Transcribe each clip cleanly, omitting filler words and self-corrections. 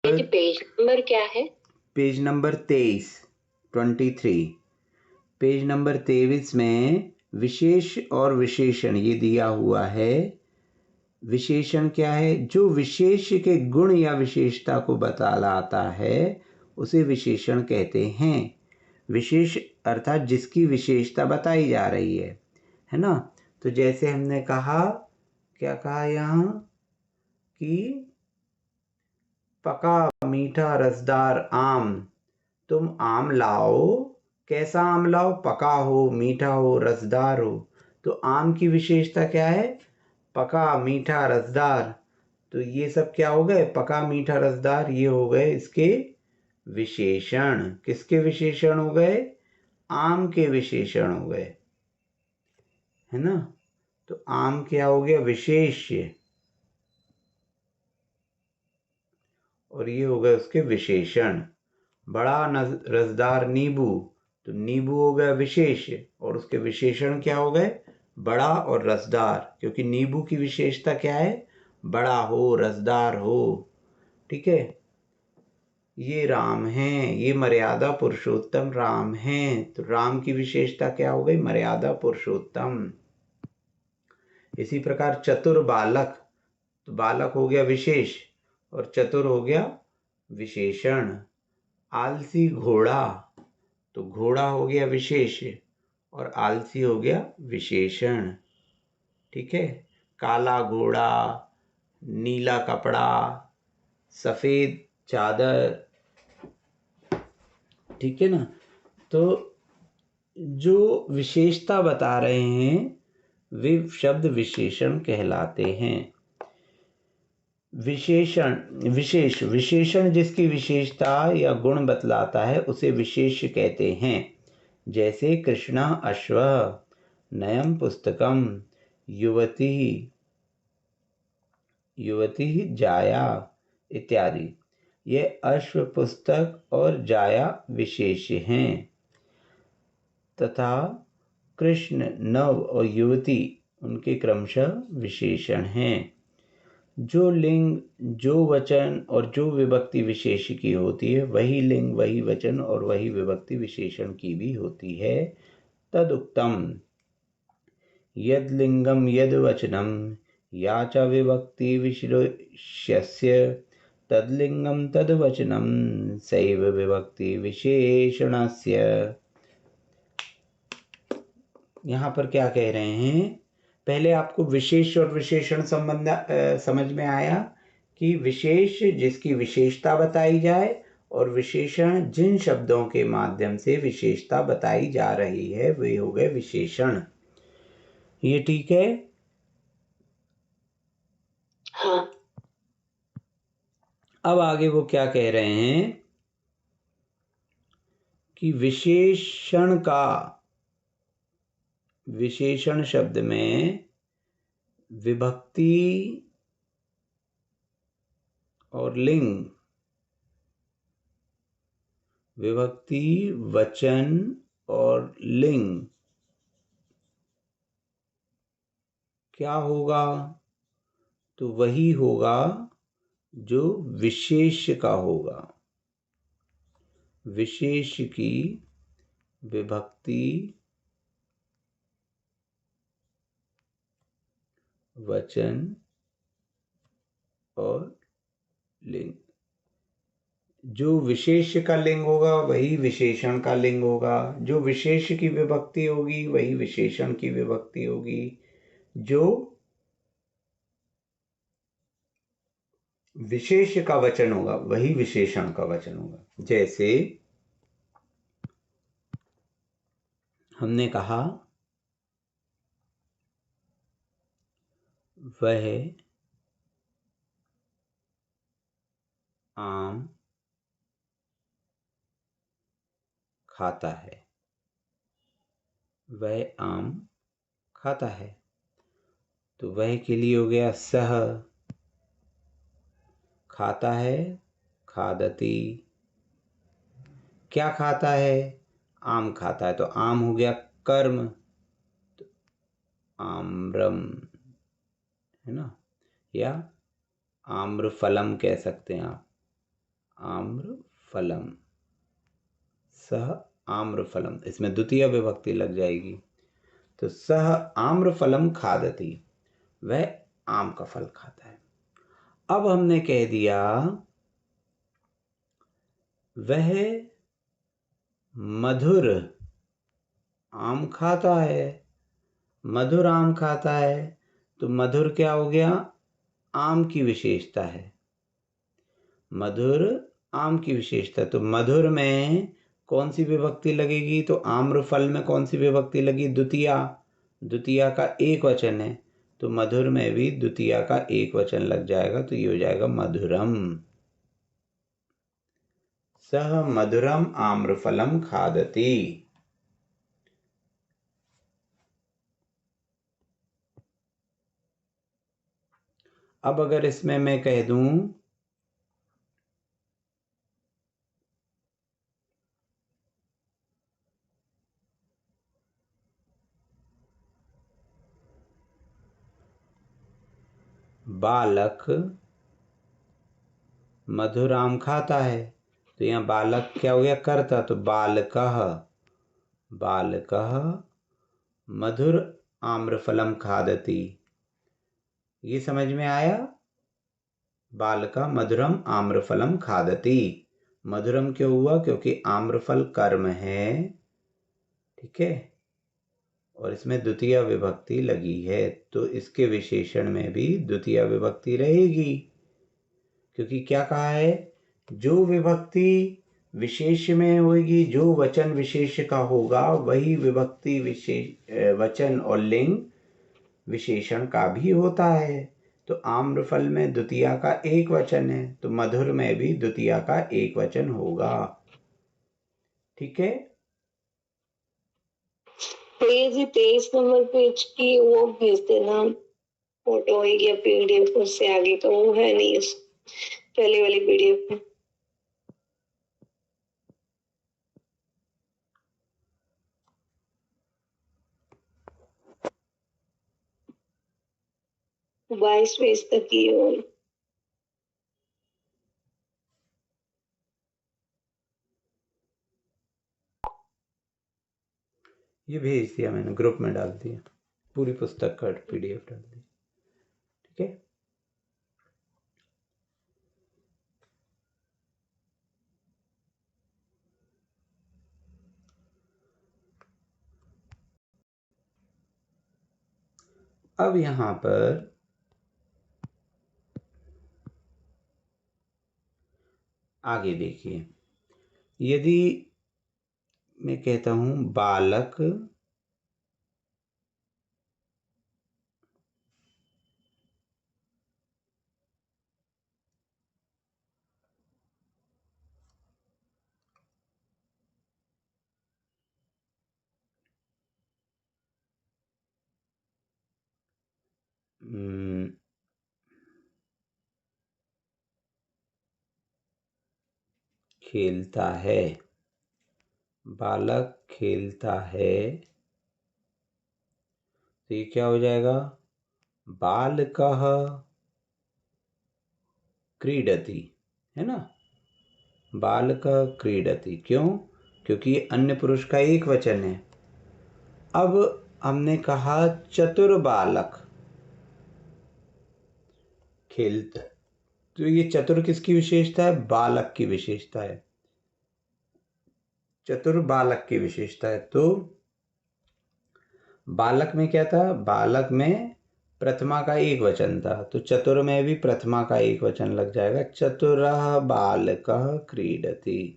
Page number क्या है? Page number 23, 23। Page number 23 में विशेष और विशेषण ये दिया हुआ है। विशेषण क्या है? जो विशेष के गुण या विशेषता को बतलाता है उसे विशेषण कहते हैं। विशेष अर्थात जिसकी विशेषता बताई जा रही है ना। तो जैसे हमने कहा, क्या कहा यहाँ कि पका मीठा रसदार आम, तुम आम लाओ। कैसा आम लाओ? पका हो, मीठा हो, रसदार हो। तो आम की विशेषता क्या है? पका, मीठा, रसदार। तो ये सब क्या हो गए? पका, मीठा, रसदार, ये हो गए इसके विशेषण। किसके विशेषण हो गए? आम के विशेषण हो गए, है ना। तो आम क्या हो गया? विशेष्य, और ये हो गए उसके विशेषण। बड़ा रसदार नींबू, तो नींबू हो गया विशेष और उसके विशेषण क्या हो गए? बड़ा और रसदार, क्योंकि नींबू की विशेषता क्या है? बड़ा हो, रसदार हो। ठीक है। ये राम हैं, ये मर्यादा पुरुषोत्तम राम हैं। तो राम की विशेषता क्या हो गई? मर्यादा पुरुषोत्तम। इसी प्रकार चतुर बालक, तो बालक हो गया विशेष और चतुर हो गया विशेषण। आलसी घोड़ा, तो घोड़ा हो गया विशेष और आलसी हो गया विशेषण। ठीक है। काला घोड़ा, नीला कपड़ा, सफेद चादर। ठीक है ना। तो जो विशेषता बता रहे हैं वे शब्द विशेषण कहलाते हैं। विशेषण, विशेषण जिसकी विशेषता या गुण बतलाता है उसे विशेष कहते हैं। जैसे कृष्णा अश्व, नयम पुस्तकम, युवती जाया इत्यादि। ये अश्व, पुस्तक और जाया विशेष हैं तथा कृष्ण, नव और युवती उनके क्रमशः विशेषण हैं। जो लिंग, जो वचन और जो विभक्ति विशेष की होती है वही लिंग, वही वचन और वही विभक्ति विशेषण की भी होती है। तदुक्तम यद लिंगम यद वचनम या च विभक्ति विशेष्यस्य तदलिंगम तद्वचनम सैव विभक्ति विशेषणस्य। यहाँ पर क्या कह रहे हैं? पहले आपको विशेष और विशेषण संबंध समझ में आया कि विशेष जिसकी विशेषता बताई जाए और विशेषण जिन शब्दों के माध्यम से विशेषता बताई जा रही है वे हो गए विशेषण। ये ठीक है? हाँ। अब आगे वो क्या कह रहे हैं कि विशेषण शब्द में विभक्ति और लिंग, विभक्ति, वचन और लिंग क्या होगा? तो वही होगा जो विशेष का होगा। विशेष की विभक्ति, वचन और लिंग। जो विशेष का लिंग होगा वही विशेषण का लिंग होगा। जो विशेष की विभक्ति होगी वही विशेषण की विभक्ति होगी। जो विशेष का वचन होगा वही विशेषण का वचन होगा। जैसे हमने कहा वह आम खाता है, वह आम खाता है। तो वह के लिए हो गया सह, खाता है, खादती। क्या खाता है? आम खाता है। तो आम हो गया कर्म, तो आम्रम, है ना। या आम्रफलम कह सकते हैं आप। आम्रफलम, सह आम्रफलम, इसमें द्वितीय विभक्ति लग जाएगी। तो सह आम्रफलम खादति, वह आम का फल खाता है। अब हमने कह दिया वह मधुर आम खाता है, मधुर आम खाता है। तो मधुर क्या हो गया? आम की विशेषता है, मधुर आम की विशेषता। तो मधुर में कौन सी विभक्ति लगेगी? तो आम्रफल में कौन सी विभक्ति लगी? द्वितीया, द्वितीया का एक वचन है, तो मधुर में भी द्वितीया का एक वचन लग जाएगा, तो ये हो जाएगा मधुरम। सह मधुरम आम्रफलम खादति। अब अगर इसमें मैं कह दूं बालक मधुर आम खाता है, तो यहाँ बालक क्या हो गया? कर्ता, तो बालकः, बालकः मधुर आम्रफलम खादति। ये समझ में आया? बालका मधुरम आम्रफलम खादति। मधुरम क्यों हुआ? क्योंकि आम्रफल कर्म है, ठीक है, और इसमें द्वितीय विभक्ति लगी है, तो इसके विशेषण में भी द्वितीय विभक्ति रहेगी। क्योंकि क्या कहा है? जो विभक्ति विशेष में होगी, जो वचन विशेष का होगा, वही विभक्ति विशेष वचन और लिंग विशेषण का भी होता है। तो आम्रफल में द्वितीया का एक वचन है, तो मधुर में भी द्वितीया का एक वचन होगा, ठीक है। तो ये जी 23 नंबर पेज की वो भेज देना, फोटो या पीडीएफ, उससे आगे तो वो है नहीं उस पहले वाली पीडीएफ में। 22 पेज तक की हो। ये भेज दिया मैंने, ग्रुप में डाल दिया, पूरी पुस्तक का पीडीएफ डाल दी, ठीक है। अब यहां पर आगे देखिए, यदि मैं कहता हूं बालक खेलता है, बालक खेलता है, तो ये क्या हो जाएगा? बालकः क्रीडति, है ना, बालकः क्रीडति। क्यों? क्योंकि अन्य पुरुष का एक वचन है। अब हमने कहा चतुर बालक खेलता, तो ये चतुर किसकी विशेषता है? बालक की विशेषता है, चतुर बालक की विशेषता है। तो बालक में क्या था? बालक में प्रथमा का एक वचन था, तो चतुर में भी प्रथमा का एक वचन लग जाएगा, चतुरः बालकः क्रीडति।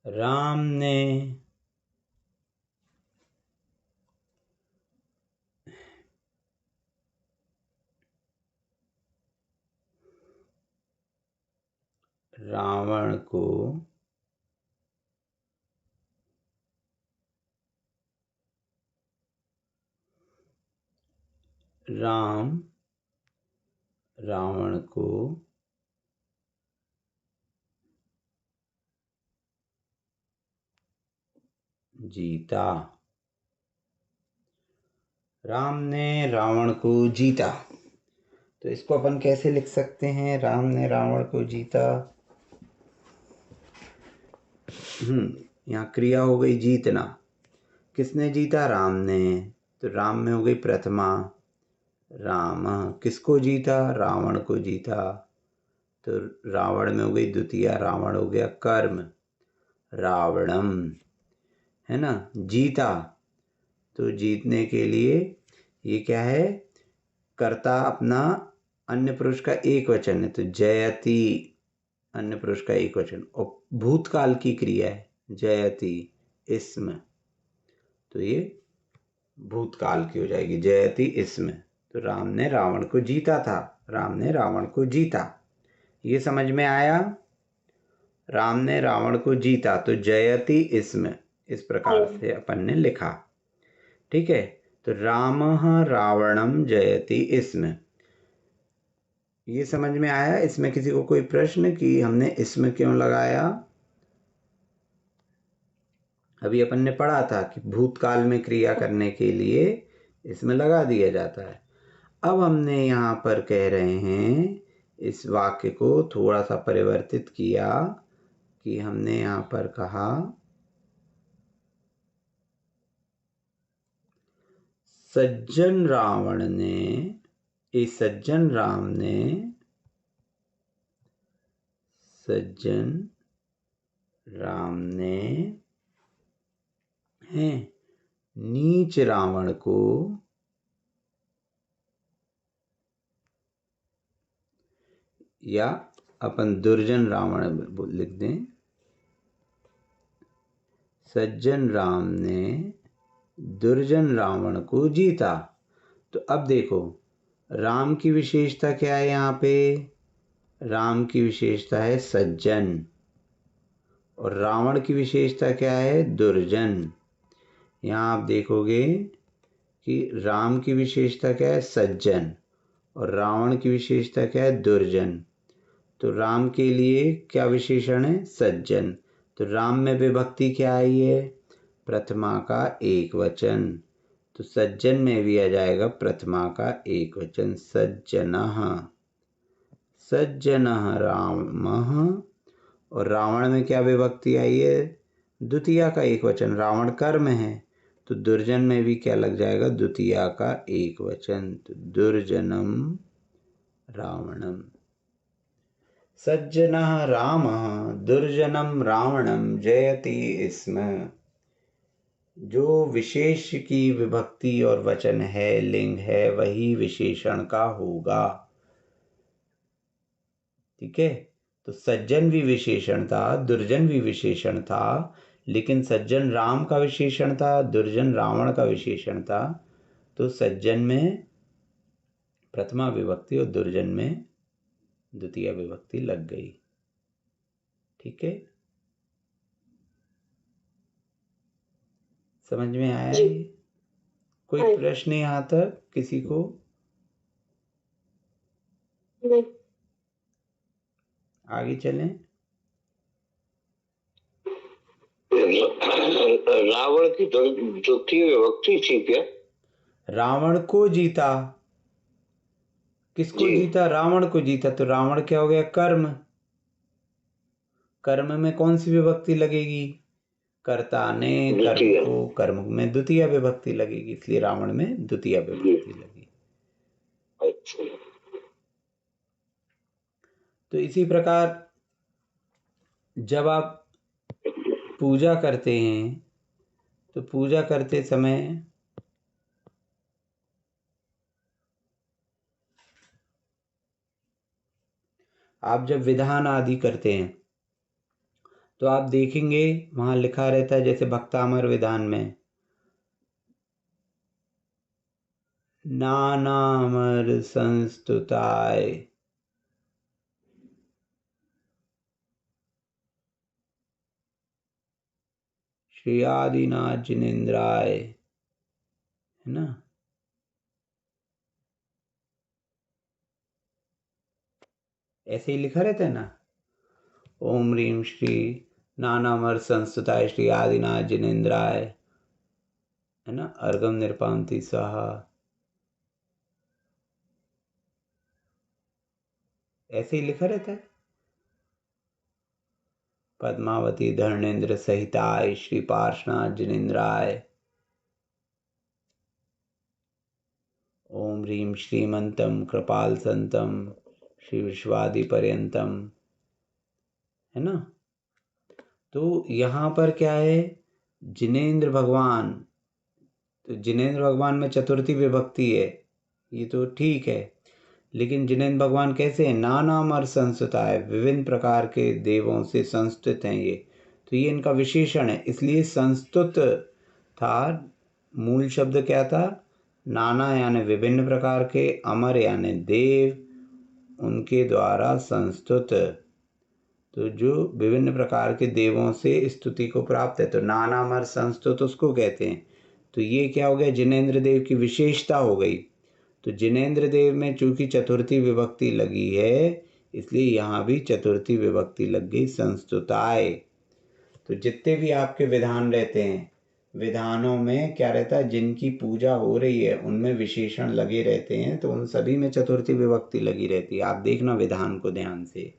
राम ने रावण को राम रावण को जीता। राम ने रावण को जीता, तो इसको अपन कैसे लिख सकते हैं? राम ने रावण को जीता। यहाँ क्रिया हो गई जीतना। किसने जीता? राम ने। तो राम में हो गई प्रथमा, राम। किसको जीता? रावण को जीता। तो रावण में हो गई द्वितीया, रावण हो गया कर्म, रावणम, है ना। जीता, तो जीतने के लिए ये क्या है? कर्ता अपना अन्य पुरुष का एक वचन है, तो जयति अन्य पुरुष का एक वचन, और भूतकाल की क्रिया है जयति इसम, तो ये भूतकाल की हो जाएगी जयति इसम। तो राम ने रावण को जीता था, राम ने रावण को जीता। ये समझ में आया? राम ने रावण को जीता, तो जयति इसम, इस प्रकार से अपन ने लिखा। ठीक है, तो रामः रावणम जयति इसम, ये समझ में आया? इसमें किसी को कोई प्रश्न कि हमने इसमें क्यों लगाया? अभी अपन ने पढ़ा था कि भूतकाल में क्रिया करने के लिए इसमें लगा दिया जाता है। अब हमने यहाँ पर कह रहे हैं, इस वाक्य को थोड़ा सा परिवर्तित किया कि हमने यहाँ पर कहा सज्जन रावण ने, इस सज्जन राम ने सज्जन राम ने है नीच रावण को या अपन दुर्जन रावण लिख दें, सज्जन राम ने दुर्जन रावण को जीता। तो अब देखो राम की विशेषता क्या है? यहाँ पे राम की विशेषता है सज्जन, और रावण की विशेषता क्या है? दुर्जन। यहाँ आप देखोगे कि राम की विशेषता क्या है? सज्जन, और रावण की विशेषता क्या है? दुर्जन। तो राम के लिए क्या विशेषण है? सज्जन। तो राम में विभक्ति क्या आई है? प्रथमा का एक वचन, तो सज्जन में भी आ जाएगा प्रथमा का एक वचन, सज्जनः, सज्जनः रामः। और रावण में क्या विभक्ति आई है? द्वितीया का एक वचन, रावण कर्म है, तो दुर्जन में भी क्या लग जाएगा? द्वितीया का एक वचन, तो दुर्जनम रावणम। सज्जनः रामः दुर्जनम रावणम जयति स्म। जो विशेष की विभक्ति और वचन है, लिंग है, वही विशेषण का होगा। ठीक है, तो सज्जन भी विशेषण था, दुर्जन भी विशेषण था, लेकिन सज्जन राम का विशेषण था, दुर्जन रावण का विशेषण था। तो सज्जन में प्रथमा विभक्ति और दुर्जन में द्वितीय विभक्ति लग गई। ठीक है, समझ में आया जी। ये? कोई प्रश्न यहाँ तक किसी को? नहीं। आगे चलें। रावण की द्वितीय विभक्ति थी क्या? रावण को जीता। किसको जी। जीता? रावण को जीता। तो रावण क्या हो गया? कर्म। कर्म में कौन सी विभक्ति लगेगी? कर्ता ने कर्म द्वितीय। को, कर्म में द्वितीय विभक्ति लगेगी, इसलिए रावण में द्वितीय विभक्ति लगी। अच्छा। तो इसी प्रकार जब आप पूजा करते हैं, तो पूजा करते समय आप जब विधान आदि करते हैं, तो आप देखेंगे वहां लिखा रहता है, जैसे भक्तामर विधान में नानामर संस्तुताय, श्री आदिनाथ जिनेन्द्राय, है ना। ऐसे ही लिखा रहता है ना। ओम ह्रीम श्री नानामर संस्तुताय श्री आदिनाथ जिनेन्द्राय, है ना, अर्गम निरपांति स्वाहा, ऐसे ही लिखा रहता है। पद्मावती धर्णेन्द्र सहिताय श्री पार्श्वनाथ जिनेन्द्राय, ओम ह्रीम श्रीमंतम कृपाल संतम श्री विश्वादि पर्यंतम, है ना। तो यहाँ पर क्या है, जिनेन्द्र भगवान, तो जिनेन्द्र भगवान में चतुर्थी विभक्ति है, ये तो ठीक है, लेकिन जिनेन्द्र भगवान कैसे हैं, नानाम और संस्तुताय, विभिन्न प्रकार के देवों से संस्तुत हैं ये, तो ये इनका विशेषण है, इसलिए संस्तुत था। मूल शब्द क्या था, नाना यानी विभिन्न प्रकार के, अमर यानी देव, उनके द्वारा संस्तुत, तो जो विभिन्न प्रकार के देवों से स्तुति को प्राप्त है, तो नाना अमर संस्तुत उसको कहते हैं। तो ये क्या हो गया, जिनेन्द्र देव की विशेषता हो गई। तो जिनेन्द्र देव में चूंकि चतुर्थी विभक्ति लगी है, इसलिए यहाँ भी चतुर्थी विभक्ति लग गई, संस्तुताय। तो जितने भी आपके विधान रहते हैं, विधानों में क्या रहता है, जिनकी पूजा हो रही है उनमें विशेषण लगे रहते हैं, तो उन सभी में चतुर्थी विभक्ति लगी रहती है। आप देखना विधान को ध्यान से।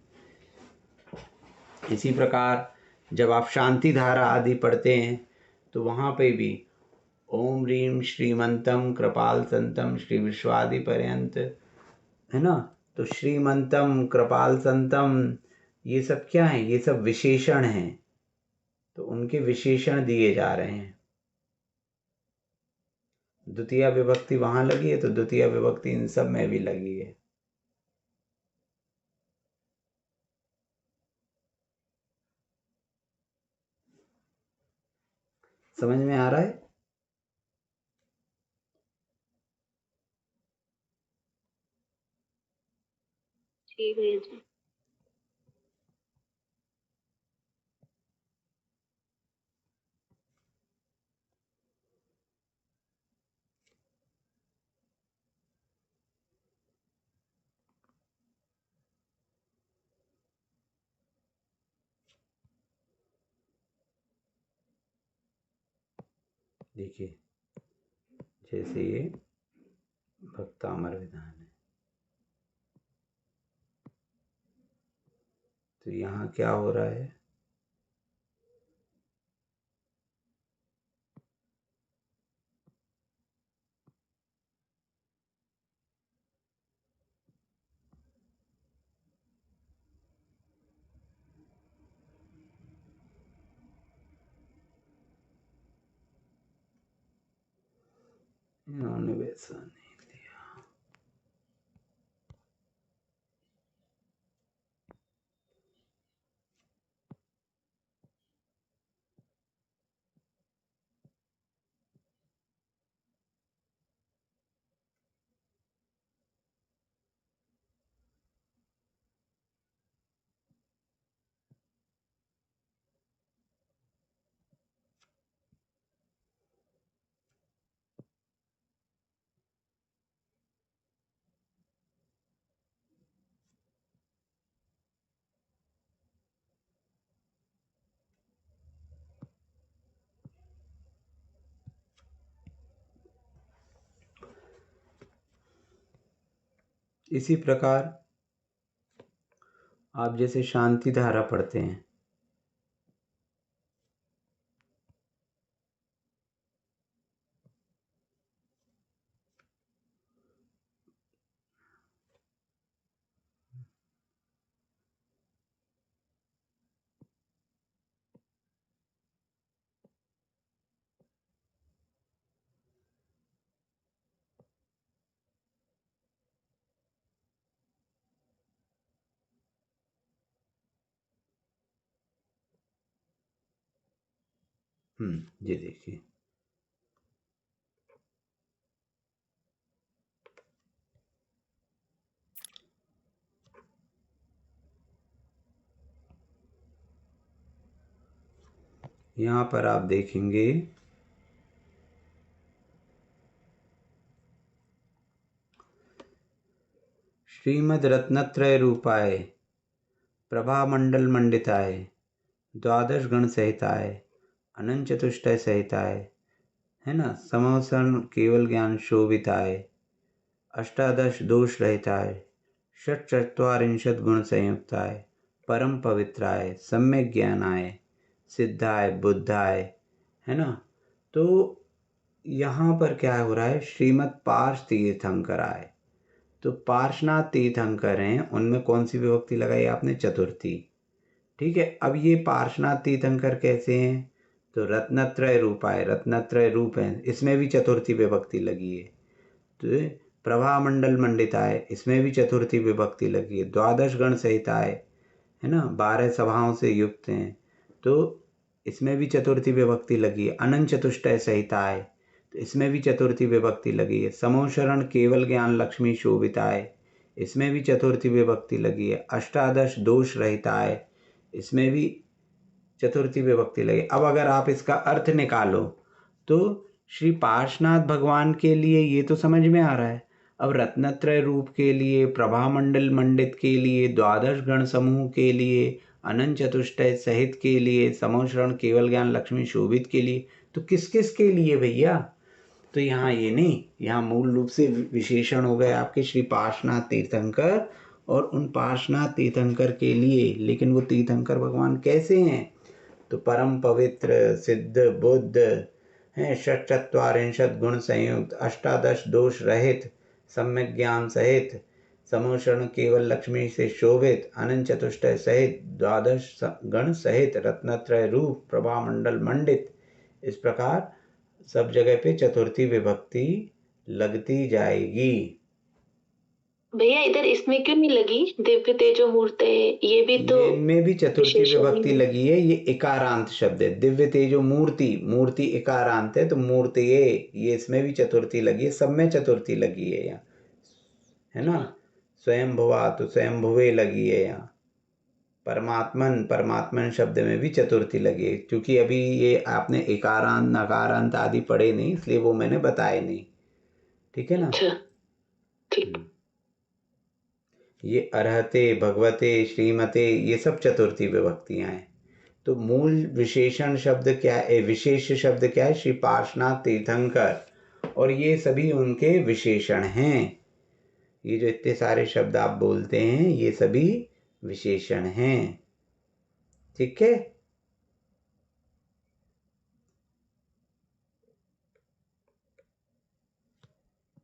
इसी प्रकार जब आप शांति धारा आदि पढ़ते हैं, तो वहाँ पे भी ओम ह्रीम श्रीमंतम कृपाल संतम श्री विश्वादि पर्यंत, है ना। तो श्रीमंतम कृपाल संतम ये सब क्या है, ये सब विशेषण हैं, तो उनके विशेषण दिए जा रहे हैं। द्वितीय विभक्ति वहां लगी है, तो द्वितीय विभक्ति इन सब में भी लगी है। समझ में आ रहा है। ठीक है जी। देखिए जैसे ये भक्तामर विधान है, तो यहाँ क्या हो रहा है, इन्होंने वैसा नहीं दिया। इसी प्रकार आप जैसे शांति धारा पढ़ते हैं, ये देखिए यहाँ पर आप देखेंगे श्रीमद् रत्नत्रय रूपाय प्रभामंडल मंडिताय, द्वादश गण सहिताय, अनंत चतुष्टय सहिताय, है ना, समवसन केवल ज्ञान शोभिताय, अष्टादश दोष रहिताय, षट्चत्वारिंशत् गुण संयुक्ताय, परम पवित्राय, सम्यक ज्ञानाय, सिद्धाय, बुद्धाय, है ना। तो यहाँ पर क्या हो रहा है, श्रीमद पार्श तीर्थंकराय। तो पार्शनाथ तीर्थंकर हैं, उनमें कौन सी विभक्ति लगाई आपने, चतुर्थी। ठीक है, अब ये पार्शनाथ तीर्थंकर कैसे हैं, तो रत्नत्रय रूपाय, रत्नत्रय रूप हैं, इसमें भी चतुर्थी विभक्ति लगी है। तो प्रभामंडल मंडिताय, इसमें भी चतुर्थी विभक्ति लगी है। द्वादश गण सहिताय, है ना, 12 सभाओं से युक्त हैं, तो इसमें भी चतुर्थी विभक्ति लगी है। अनंत चतुष्टय सहिताय, तो इसमें भी चतुर्थी विभक्ति लगी है। समोशरण केवल ज्ञान लक्ष्मी शोभिताय, इसमें भी चतुर्थी विभक्ति लगी है। अष्टादश दोष रहिताय, इसमें भी चतुर्थी विभक्ति लगी। अब अगर आप इसका अर्थ निकालो तो श्री पार्शनाथ भगवान के लिए ये तो समझ में आ रहा है। अब रत्नत्रय रूप के लिए, प्रभामंडल मंडित के लिए, द्वादश गण समूह के लिए, अनंत चतुष्टय सहित के लिए, समोशरण केवल ज्ञान लक्ष्मी शोभित के लिए, तो किस किस के लिए भैया, तो यहाँ ये नहीं, यहाँ मूल रूप से विशेषण हो गए आपके श्री पार्शनाथ तीर्थंकर और उन पार्शनाथ तीर्थंकर के लिए। लेकिन वो तीर्थंकर भगवान कैसे हैं, तो परम पवित्र, सिद्ध, बुद्ध हैं, षट्चत्वारिंशत् गुण संयुक्त, अष्टादश दोष रहित, सम्यक ज्ञान सहित, समोषण केवल लक्ष्मी से शोभित, अनंत चतुष्टय सहित, द्वादश गण सहित, रत्नत्रय रूप, प्रभामंडल मंडित। इस प्रकार सब जगह पे चतुर्थी विभक्ति लगती जाएगी। भैया इधर इसमें क्यों नहीं लगी, दिव्य तेजो मूर्ते, ये भी तो इनमें भी चतुर्थी विशेषण विभक्ति ही है। लगी है। ये इकारांत शब्द है, दिव्य तेजो मूर्ति, मूर्ति इकारांत है, तो मूर्ति ये इसमें भी चतुर्थी लगी है, सब में चतुर्थी लगी है यहाँ, है ना। स्वयं भुवा, तो स्वयं भुवे लगी है यहाँ। परमात्मन, परमात्मन शब्द में भी चतुर्थी लगी है। क्योंकि अभी ये आपने इकारांत नकारांत आदि पढ़े नहीं, इसलिए वो मैंने बताए नहीं, ठीक है ना। अच्छा ठीक। ये अर्हते, भगवते, श्रीमते, ये सब चतुर्थी विभक्तियां हैं। तो मूल विशेषण शब्द क्या है, विशेष शब्द क्या है, श्री पार्शनाथ तीर्थंकर, और ये सभी उनके विशेषण हैं। ये जो इतने सारे शब्द आप बोलते हैं ये सभी विशेषण हैं, ठीक है।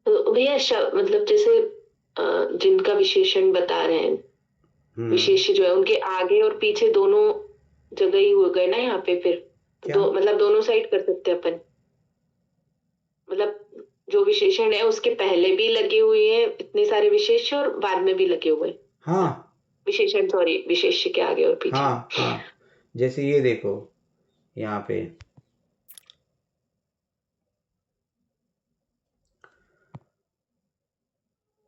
तो भैया मतलब जैसे जिनका विशेषण बता रहे हैं, विशेष जो है उनके आगे और पीछे दोनों जगह ही हो गए ना यहाँ पे, फिर मतलब दोनों साइड कर सकते हैं अपन, मतलब जो विशेषण है उसके पहले भी लगे हुए हैं इतने सारे विशेष और बाद में भी लगे हुए हैं। हाँ, विशेषण, सॉरी, विशेष के आगे और पीछे। हाँ हाँ, जैसे ये देखो यहाँ पे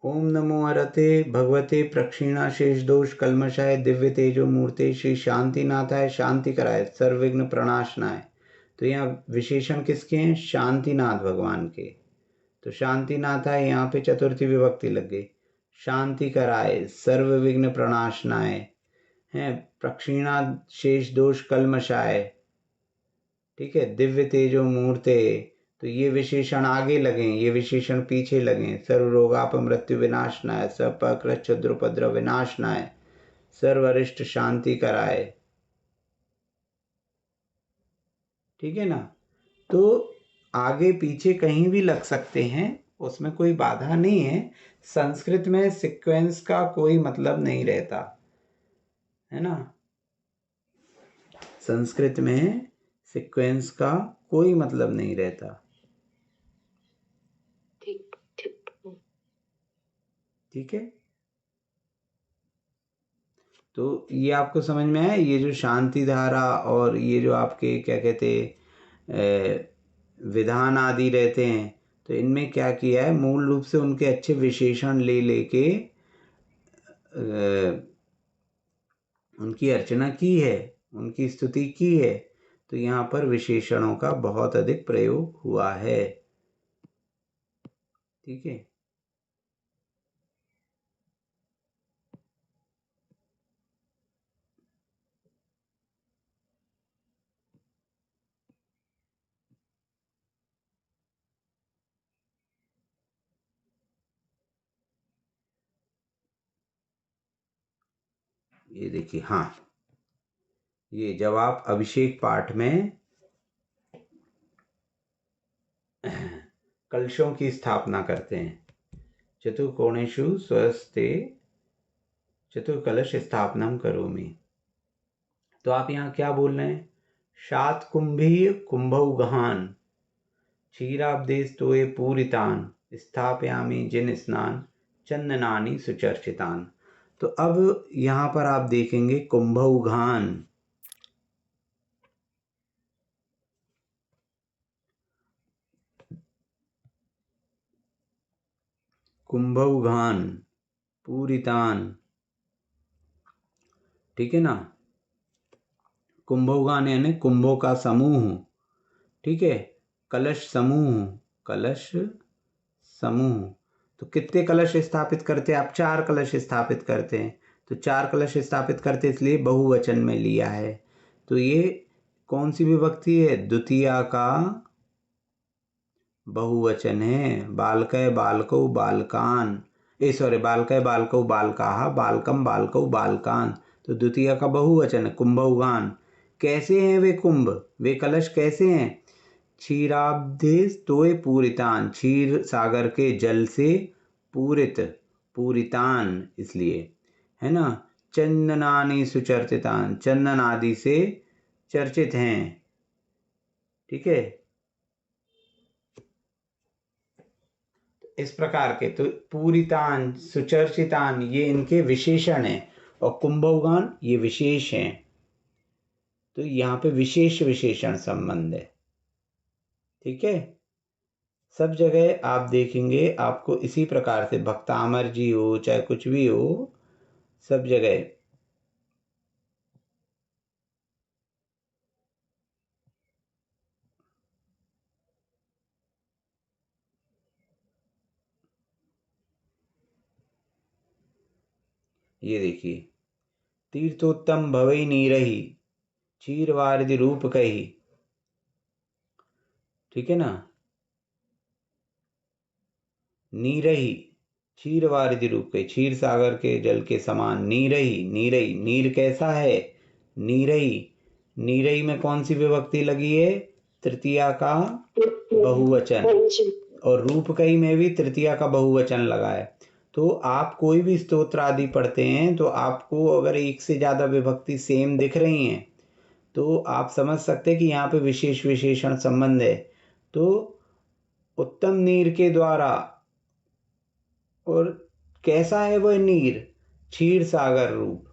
ओम नमो अरते भगवते प्रक्षीणा शेष दोष कलमशाय दिव्य तेजो मूर्ते श्री शांतिनाथाय शांति कराय सर्वविघ्न प्रणाशनाय। तो यहाँ विशेषण किसके हैं, शांतिनाथ भगवान के। तो शांतिनाथाय यहाँ पे चतुर्थी विभक्ति लग गई। शांति कराय, सर्वविघ्न प्रणाशनाय, है, प्रक्षीणा शेष दोष कलमशाय, ठीक है, दिव्य तेजो मूर्ते, तो ये विशेषण आगे लगे, ये विशेषण पीछे लगे। सर्व रोगाप मृत्यु विनाशनाय, सपकृत क्षुद्रोपद्रव विनाशनाय, सर्व अरिष्ट शांति कराए, ठीक है ना। तो आगे पीछे कहीं भी लग सकते हैं, उसमें कोई बाधा नहीं है। संस्कृत में सीक्वेंस का कोई मतलब नहीं रहता, है ना। संस्कृत में सीक्वेंस का कोई मतलब नहीं रहता, ठीक ठीक ठीक है। तो ये आपको समझ में आया, ये जो शांति धारा और ये जो आपके क्या कहते विधान आदि रहते हैं, तो इनमें क्या किया है, मूल रूप से उनके अच्छे विशेषण ले लेके उनकी अर्चना की है, उनकी स्तुति की है। तो यहाँ पर विशेषणों का बहुत अधिक प्रयोग हुआ है, ठीक है। ये देखिए, हाँ, ये जब आप अभिषेक पाठ में कलशों की स्थापना करते हैं, चतुर्कोणेषु स्वस्ते चतुर्कलश स्थापनम करोमि, तो आप यहाँ क्या बोल रहे हैं? शात कुंभी कुंभौ गहान क्षीराब्देश तोये पूरितान स्थापयामि जिन स्नान चंदनानि सुचर्चितान। तो अब यहाँ पर आप देखेंगे कुंभौघान, कुंभौघान पूरितान, ठीक है ना। कुंभौघान यानी कुंभों का समूह, ठीक है। कलश समूह, कलश समूह, तो कितने कलश स्थापित करते हैं आप? 4 कलश स्थापित करते हैं। तो 4 कलश स्थापित करते इसलिए बहुवचन में लिया है। तो ये कौन सी विभक्ति है? द्वितीया का बहुवचन है। बालकय बालकौ बालकान, बालकय बालकौ बालकाः बालकम बालकौ बालकान, तो द्वितीया का बहुवचन है कुंभौघान। कैसे हैं वे कुंभ, वे कलश कैसे हैं? क्षीराब्देश तोय पूरितान, क्षीर सागर के जल से पूरित, पूरितान इसलिए, है ना। चंदनानि सुचर्चितान, चंदन आदि से चर्चित हैं, ठीक है। इस प्रकार के तो पूरितान, सुचर्चितान ये इनके विशेषण हैं, और कुंभौघान ये विशेष हैं। तो यहाँ पे विशेष विशेषण संबंध है, ठीक है। सब जगह आप देखेंगे आपको इसी प्रकार से, भक्तामर जी हो चाहे कुछ भी हो, सब जगह ये देखिए, तीर्थोत्तम भवई नीरही क्षीरवारिधि रूप कही, ठीक है ना। नीरही क्षीरवारिधि रूप कही, क्षीर सागर के जल के समान। नीरही, नीरही, नीर कैसा है? नीरही, नीरही में कौन सी विभक्ति लगी है? तृतीया का बहुवचन, और रूपकई में भी तृतीया का बहुवचन लगा है। तो आप कोई भी स्तोत्र आदि पढ़ते हैं तो आपको अगर एक से ज़्यादा विभक्ति सेम दिख रही हैं तो आप समझ सकते हैं कि यहाँ पे विशेष विशेषण संबंध है। तो उत्तम नीर के द्वारा, और कैसा है वह नीर? क्षीर सागर रूप,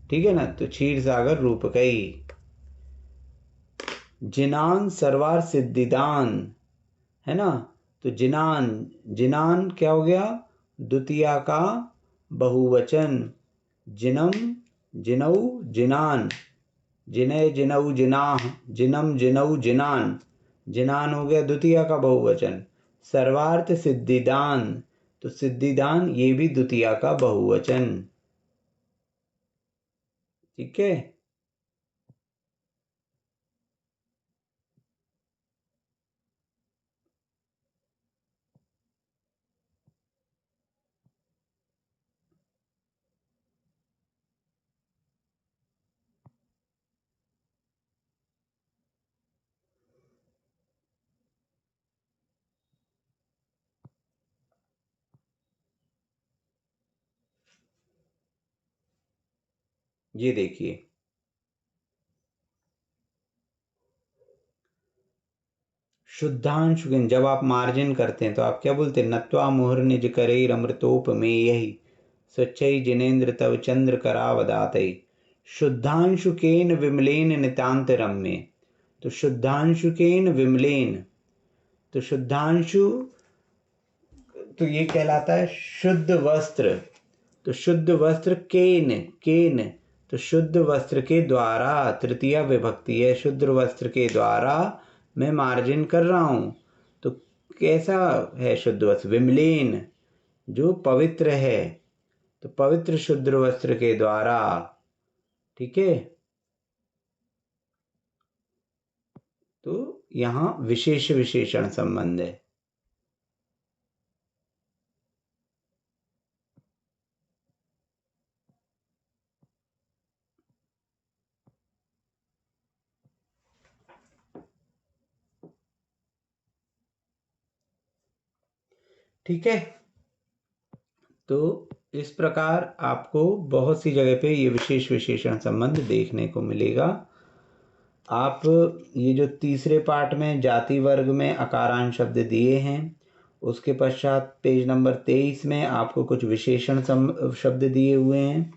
ठीक है ना। तो क्षीर सागर रूप कई। जिनान सर्वार सिद्धिदान, है ना। तो जिनान, जिनान क्या हो गया? द्वितीया का बहुवचन। जिनम जिनऊ जिनान, जिनय जिनऊ जिनाह, जिनम जिनऊ जिनान, जिनान हो गया द्वितीया का बहुवचन। सर्वार्थ सिद्धिदान, तो सिद्धिदान ये भी द्वितीया का बहुवचन, ठीक है। ये देखिए, शुद्धांशु, जब आप मार्जिन करते हैं तो आप क्या बोलते हैं? नत्वा मुहुर निज करैर अमृतोपमेयहि स्वच्छै जिनेन्द्र तव चंद्र करावदातै शुद्धांशुकेन विमलेन नितांत रम्ये। तो शुद्धांशुकेन विमलेन, तो शुद्धांशु तो ये कहलाता है शुद्ध वस्त्र। तो शुद्ध वस्त्र केन, केन, तो शुद्ध वस्त्र के द्वारा, तृतीया विभक्ति है, शुद्ध वस्त्र के द्वारा मैं मार्जिन कर रहा हूं। तो कैसा है शुद्ध वस्त्र? विमलेन, जो पवित्र है। तो पवित्र शुद्ध वस्त्र के द्वारा, ठीक है। तो यहां विशेष विशेषण संबंध है। ठीक है। तो इस प्रकार आपको बहुत सी जगह पे ये विशेष विशेषण संबंध देखने को मिलेगा। आप ये जो तीसरे पार्ट में जाति वर्ग में अकारांत शब्द दिए हैं, उसके पश्चात पेज नंबर 23 में आपको कुछ विशेषण शब्द दिए हुए हैं,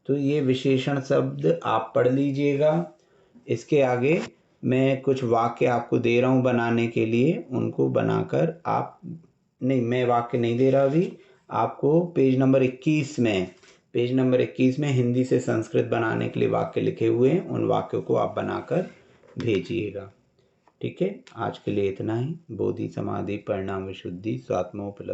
तो ये विशेषण शब्द आप पढ़ लीजिएगा। इसके आगे मैं कुछ वाक्य आपको दे रहा हूँ बनाने के लिए, उनको बनाकर आप, नहीं मैं वाक्य नहीं दे रहा अभी, आपको पेज नंबर 21 में हिंदी से संस्कृत बनाने के लिए वाक्य लिखे हुए हैं, उन वाक्यों को आप बनाकर भेजिएगा। ठीक है, आज के लिए इतना ही। बोधि समाधि परिणाम विशुद्धि स्वात्मोपलब्धि।